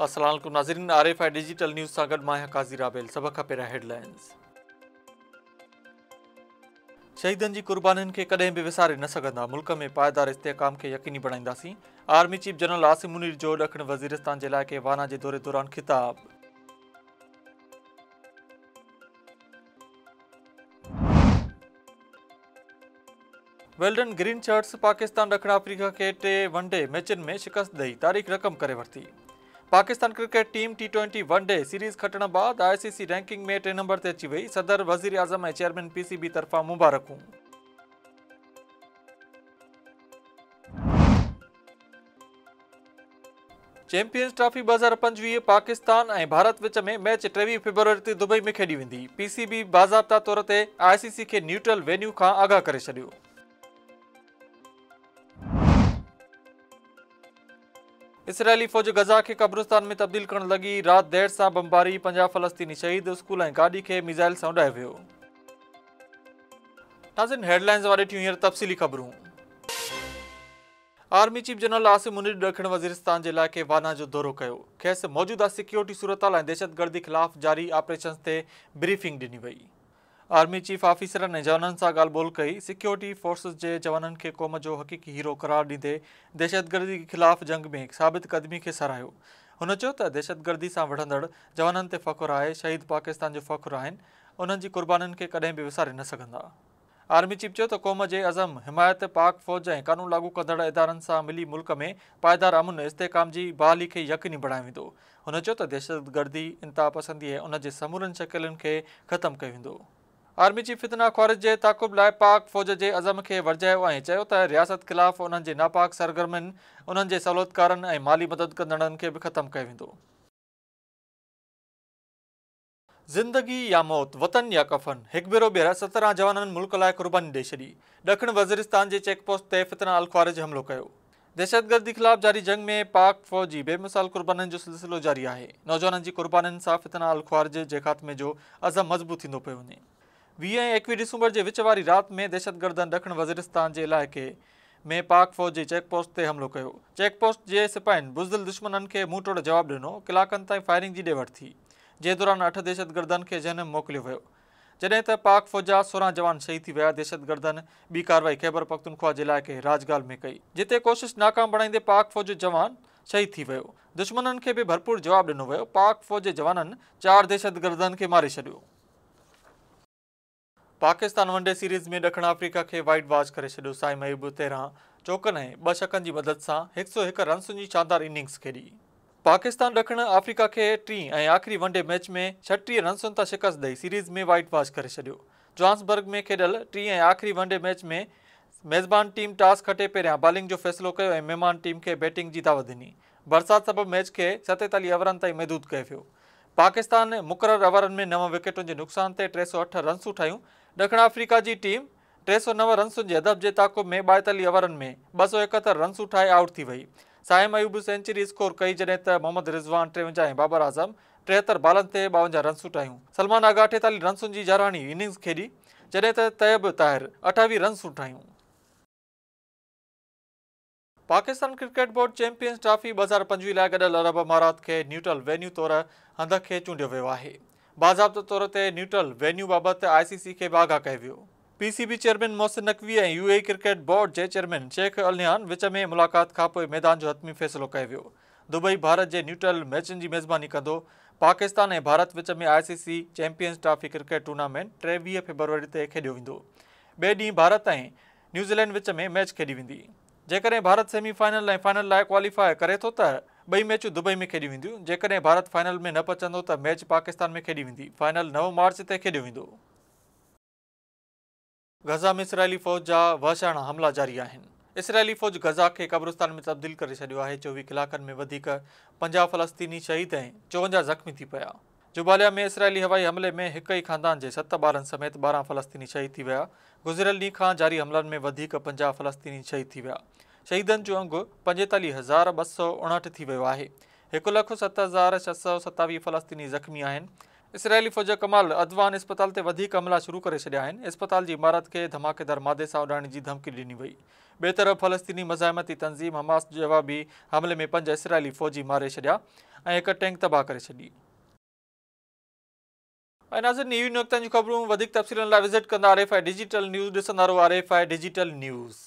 अस्सलाम वालेकुम नाज़रीन, RFI डिजिटल न्यूज़ सां गॾु मां आहियां काज़ी राबेल। सभ खां पहिरियां हेडलाइंस। शहीदनि जी कुर्बानियुनि खे कॾहिं बि विसारे न सघंदा, मुल्क में पायदार इस्तेहकाम खे यकीनी बणाईंदासीं। Army chief general Asim Munir जो ॾखिण वज़ीरिस्तान जे इलाइक़े वाना जे दौरे दौरान ख़िताब। वेल्डन ग्रीन शर्ट्स पाकिस्तान ॾखिण अफ्रीका खे 3 वनडे मैचनि में शिकस्त ॾेई तारीख़ रक़म करे वरिती। Pakistan cricket team T20 one day series खटण बाद ICC रैंकिंग में 3 नंबर ते अची वई। सदर वज़ीर आज़म ऐं चेयरमैन PCB तरफ़ां मुबारकूं। चैंपियंस ट्रॉफी 2025 पाकिस्तान ऐं भारत विच में मैच 23 फरवरी ते दुबई में खेॾी वेंदी। PCB बाज़ाब्ता तौर ते ICC खे न्यूट्रल वेन्यू खां आगाह करे छॾियो। इसराइली फ़ौज गज़ा खे कब्रिस्तान में तब्दील करण लॻी। राति देर सां बमबारी, 50 फ़लस्तीनी शहीद, स्कूल ऐं गाॾी खे मिज़ाइल सां उॾाए वियो। नाज़रीन, हेडलाइंस वारे थियूं हींअर तफ़सीली ख़बरूं। Army chief general Asim Munir ॾखिण वज़ीरिस्तान जे इलाइक़े वाना जो दौरो कयो। खेसि मौजूदा सिक्योरिटी सूरतहाल ऐं दहशतगर्दी ख़िलाफ़ जारी ऑपरेशन्स ते ब्रीफिंग ॾिनी वई। आर्मी चीफ ऑफिसरनि ऐं जवाननि सां ॻाल्हि ॿोल कई। सिक्योरिटी फोर्सिस जे जवाननि खे क़ौम जो हक़ीक़ी हीरो क़रार ॾींदे दहशतगर्दी ख़िलाफ़ जंग में साबित क़दमी खे साराहियो। हुन चयो त दहशतगर्दी सां विढ़ंदड़ जवाननि ते फ़ख़ुरु आहे। शहीद पाकिस्तान जो फ़ख़ुरु आहिनि। उन्हनि जी कुर्बानियुनि खे कॾहिं बि विसारे न सघंदा। आर्मी चीफ चयो त क़ौम जे अज़म, हिमायत, पाक फ़ौज ऐं क़ानून लागू कंदड़ इदारनि सां मिली मुल्क में पायदार अमन इस्तेहकाम जी बहाली खे यकीनी बणायो वेंदो। हुन चयो त दहशतगर्दी, इंतहा पसंदी ऐं उन जे समूरनि शकिलनि खे ख़तमु कयो वेंदो। आर्मी चीफ फितना ख़्वारिज जे ताक़ुब लाइ पाक फ़ौज जे अज़म खे वरजायो ऐं चयो त रियासत ख़िलाफ़ उन्हनि जे नापाक सरगर्मियुनि, उन्हनि जे सहूलियतकारनि ऐं माली मदद कंदड़नि खे बि ख़तमु कयो वेंदो। ज़िंदगी या मौत, वतन या कफ़न, हिकु भेरो ॿीहर 17 जवाननि मुल्क लाइ कुर्बानी ॾेई छॾी। ॾखिण वज़ीरिस्तान जे चेकपोस्ट ते फितना अल ख़्वारिज हमलो कयो। दहशतगर्दी ख़िलाफ़ जारी जंग में पाक फ़ौज जी बेमिसाल कुर्बानियुनि जो सिलसिलो जारी आहे। नौजवाननि जी कुर्बानियुनि सां फितना अल ख़्वारिज जे ख़ात्मे जो अज़म मज़बूत थींदो पियो वञे। 20 ऐं 21 डिसंबर जे विच वारी राति में दहशतगर्दनि ॾखिण वज़ीरिस्तान जे इलाइक़े में पाक फ़ौज जी चेकपोस्ट ते हमलो कयो। चेकपोस्ट जे सिपाहियुनि बुज़दिल दुश्मननि खे मुंहुं तोड़ जवाबु ॾिनो। कलाकनि ताईं फायरिंग जी ॾे वठि थी, जे दौरान 8 दहशतगर्दनि खे जहनम मोकिलियो वियो। जॾहिं त पाक फ़ौज जा 16 जवान शहीद थी विया। दहशतगर्दनि ॿी कार्रवाई ख़ैबर पख्तूनख्वा जे इलाइक़े राजगाल में कई, जिते कोशिश नाकाम बणाईंदे पाक फ़ौज जो जवान शहीद थी वियो। दुश्मननि खे बि भरपूर जवाबु ॾिनो वियो। पाक फ़ौज जे जवाननि 4 दहशतगर्दनि खे मारे छॾियो। पाकिस्तान वनडे सीरीज़ में ॾखिण अफ्रीका खे वाइट वॉश करे छॾियो। साई महबूब 13 चौकनि ऐं 2 छकनि जी मदद सां 101 रन्सुनि जी शानदार इनिंग्स खेॾी। पाकिस्तान ॾखिण अफ्रीका खे 3 ऐं आख़िरी वनडे मैच में 36 रन्सुनि तां शिकस्त ॾेई सीरीज़ में वाइट वॉश करे छॾियो। जोहान्सबर्ग में खेॾियल 3 ऐं आख़िरी वनडे मैच में मेज़बान टीम टॉस खटे पहिरियां बॉलिंग जो फ़ैसिलो कयो ऐं महिमान टीम खे बैटिंग जी दावत ॾिनी। बरसाति सबबि मैच खे 47 ओवरनि ताईं महदूद कयो वियो। पाकिस्तान मुक़ररु ओवरनि में 9 विकेटुनि जे नुक़सान ते 308 रन्सूं ठाहियूं। ॾखिण अफ्रीका जी टीम 309 रन्सुनि जे अदब जे ताक़ुब में 42 ओवरनि में 271 रन्सूं ठाहे आउट थी वई। साई महबूब सेंचुरी स्कोर कई, जॾहिं त मोहम्मद रिज़वान 53 ऐं बाबर आज़म 73 बालनि ते 52 रन्सूं ठाहियूं। सलमान आगा 48 रन्सुनि जी यारहाणी इनिंग्स खेॾी, जॾहिं त तैयब ताहिर 28 रन्सूं ठाहियूं। Pakistan cricket board champions trophy 2025 लाइ गॾियल अरब अमारात खे न्यूट्रल वेन्यू तौर हंध खे चूंडियो वियो आहे। बाज़ाब्ते तौर ते न्यूट्रल वेन्यू बाबति ICC खे बि आगाह कयो वियो। PCB चेयरमैन मोहसिन नक़वी ऐं UAE क्रिकेट बोर्ड जे चेयरमैन शेख अल नहान विच में मुलाक़ात खां पोइ मैदान जो हतमी फ़ैसिलो कयो वियो। दुबई भारत जे न्यूट्रल मैचनि जी मेज़बानी कंदो। पाकिस्तान ऐं भारत विच में ICC champions trophy cricket tournament 23 February ते खेॾियो वेंदो। ॿिए ॾींहुं भारत ऐं न्यूज़ीलैंड विच में मैच खेॾी वेंदी। जेकॾहिं भारत सेमीफाइनल ऐं फाइनल लाइ क्वालिफाई करे थो त 2 मैचूं दुबई में खेॾी वेंदियूं। जेकॾहिं भारत फाइनल में न पहुचंदो त मैच पाकिस्तान में खेॾी वेंदी। फाइनल 9 मार्च ते खेॾियो वेंदो। गज़ा में इसराइली फ़ौज जा वहशाणा हमला जारी आहिनि। इसराइली फ़ौज गज़ा खे कब्रिस्तान में तब्दील करे छॾियो आहे। 24 कलाकनि में वधीक 50 फ़लस्तीनी शहीद ऐं 54 ज़ख़्मी थी पिया। जुबालिया में इसराइली हवाई हमले में हिक ई ख़ानदान जे 7 ॿारनि समेत 12 फ़लस्तीनी शहीद थी विया। गुज़िरियल ॾींहं खां जारी हमलनि में वधीक 50 फ़लस्तीनी शहीद थी विया। शहीदनि जो अंगु 45,259 थी वियो आहे। 1,07,627 फ़लस्तीनी ज़ख़्मी आहिनि। इसराइली फ़ौज कमाल अदवान इस्पताल ते वधीक हमला शुरू करे छॾिया आहिनि। इस्पताल जी इमारत खे धमाकेदार मादे सां उॾाइण जी धमकी ॾिनी वई। ॿिए तरफ़ फ़लस्तीनी मज़ाहिमती तंज़ीम हमास जवाबी हमले में 5 इसराइली फ़ौजी मारे छॾिया। ऐं हिक टैंक तबाह करे छॾी। ऐं नाज़रीन, न्यूज़ नुक़्तनि जूं ख़बरूं वधीक तफ़सीलनि लाइ विज़िट कंदा RFI डिजिटल न्यूज़, ॾिसंदा रहो RFI डिजिटल न्यूज़।